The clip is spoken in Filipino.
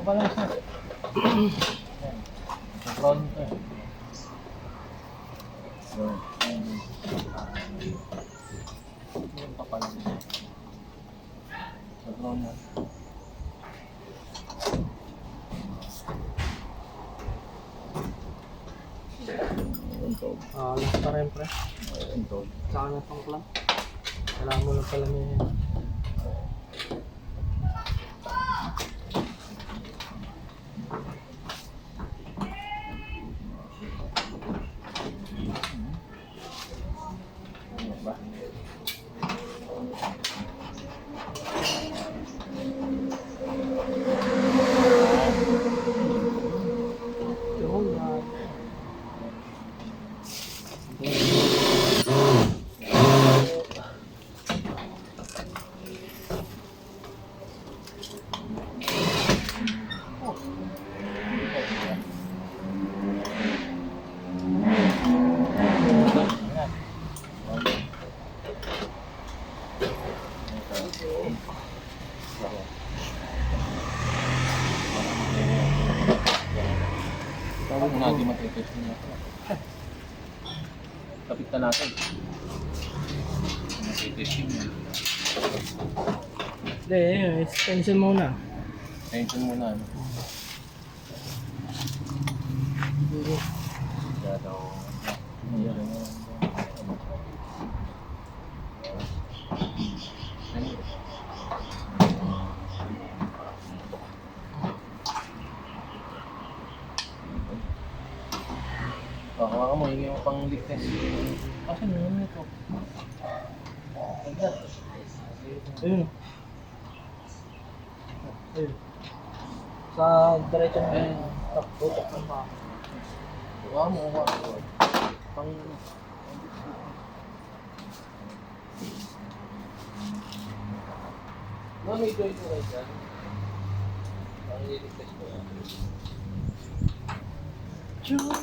pala siya. Brown to eh. So, yung kapal niya. So, brown na. Alas pa rin pre. Saan na pang club? Kailangan mo lang pala may... Tawag mo natin matitest niya. Kapit na natin. Matitest niya. Hindi, extension muna. Tension muna. Ano? Kaya daw. Baka mo, hindi mo pang leak test. Kasi naman ito. Ayun. Ayun. Sa diretso ng tutok ng mga. Baka mo, pang... May ito kayo dyan. Pang leak test ko yan. Joy.